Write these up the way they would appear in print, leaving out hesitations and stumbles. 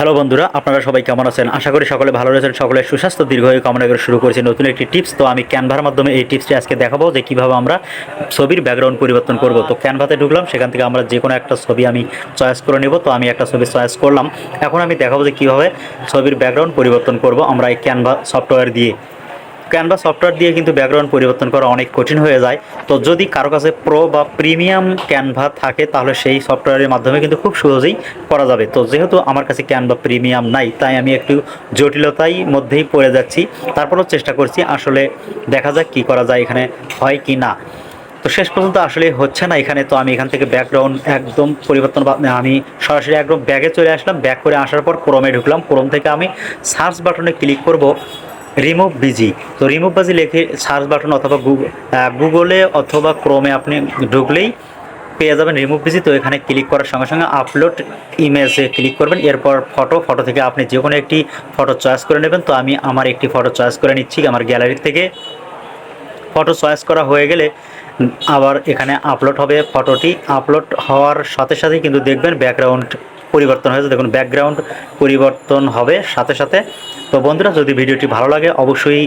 Hello বন্ধুরা, আপনারা সবাই কেমন আছেন? আশা করি সকলে ভালো রয়েছেন। সকলের সুস্বাস্থ্য দীর্ঘায়ু কামনা করে শুরু করেছি নতুন একটি টিপস। তো আমি ক্যানভার মাধ্যমে এই টিপসটি আজকে দেখাবো যে কীভাবে আমরা ছবির ব্যাকগ্রাউন্ড পরিবর্তন করব। তো ক্যানভাতে ঢুকলাম, সেখান থেকে আমরা যে কোনো একটা ছবি আমি চয়েস করে নেব। তো আমি একটা ছবি চয়েস করলাম। এখন আমি দেখাবো যে কীভাবে ছবির ব্যাকগ্রাউন্ড পরিবর্তন করব আমরা এই ক্যানভা সফটওয়্যার দিয়ে। ক্যানভা সফটওয়্যার দিয়ে কিন্তু ব্যাকগ্রাউন্ড পরিবর্তন করা অনেক কঠিন হয়ে যায়। তো যদি কারো কাছে প্রো বা প্রিমিয়াম ক্যানভা থাকে তাহলে সেই সফটওয়্যারের মাধ্যমে কিন্তু খুব সহজেই করা যাবে। তো যেহেতু আমার কাছে ক্যানভা প্রিমিয়াম নাই, তাই আমি একটু জটিলতাই মধ্যেই পড়ে যাচ্ছি। তারপরেও চেষ্টা করছি, আসলে দেখা যাক কী করা যায়, এখানে হয় কি না। তো শেষ পর্যন্ত আসলে হচ্ছে না এখানে। তো আমি এখান থেকে ব্যাকগ্রাউন্ড একদম পরিবর্তন আমি সরাসরি একদম ব্যাগে চলে আসলাম। ব্যাক করে আসার পর ক্রোমে ঢুকলাম। ক্রোম থেকে আমি সার্চ বাটনে ক্লিক করব রিমুভ বিজি। তো রিমুভ বাজি লিখে সার্চ বাটন অথবা গুগলে অথবা ক্রোমে আপনি ঢুকলেই পেয়ে যাবেন রিমুভ বিজি। তো এখানে ক্লিক করার সঙ্গে সঙ্গে আপলোড ইমেজে ক্লিক করবেন। এরপর ফটো থেকে আপনি যে কোনো একটি ফটো চয়েস করে নেবেন। তো আমি আমার একটি ফটো চয়েস করে নিচ্ছি আমার গ্যালারি থেকে। ফটো চয়েস করা হয়ে গেলে আবার এখানে আপলোড হবে। ফটোটি আপলোড হওয়ার সাথে সাথেই কিন্তু দেখবেন ব্যাকগ্রাউন্ড পরিবর্তন হয়েছে। দেখুন ব্যাকগ্রাউন্ড পরিবর্তন হবে সাথে সাথে। তো বন্ধুরা, যদি ভিডিওটি ভালো লাগে অবশ্যই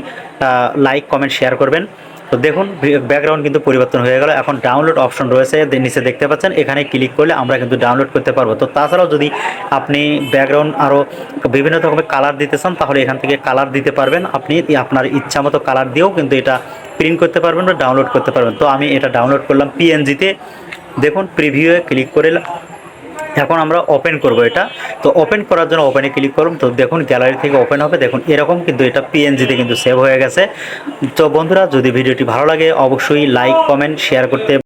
লাইক কমেন্ট শেয়ার করবেন। তো দেখুন ব্যাকগ্রাউন্ড কিন্তু পরিবর্তন হয়ে গেল। এখন ডাউনলোড অপশন রয়েছে, নিচে দেখতে পাচ্ছেন। এখানে ক্লিক করলে আমরা কিন্তু ডাউনলোড করতে পারবো। তো তাছাড়াও যদি আপনি ব্যাকগ্রাউন্ড আরও বিভিন্ন রকমের কালার দিতে চান তাহলে এখান থেকে কালার দিতে পারবেন। আপনি আপনার ইচ্ছা মতো কালার দিয়েও কিন্তু এটা প্রিন্ট করতে পারবেন বা ডাউনলোড করতে পারবেন। তো আমি এটা ডাউনলোড করলাম পিএনজিতে। দেখুন প্রিভিউয়ে ক্লিক করে এখন আমরা ওপেন করব এটা। তো ওপেন করার জন্য ওপেনে ক্লিক করুন। তো দেখুন গ্যালারি থেকে ওপেন হবে। দেখুন এরকম কিন্তু এটা পিএনজিতে কিন্তু সেভ হয়ে গেছে। তো বন্ধুরা, যদি ভিডিওটি ভালো লাগে অবশ্যই লাইক কমেন্ট শেয়ার করতে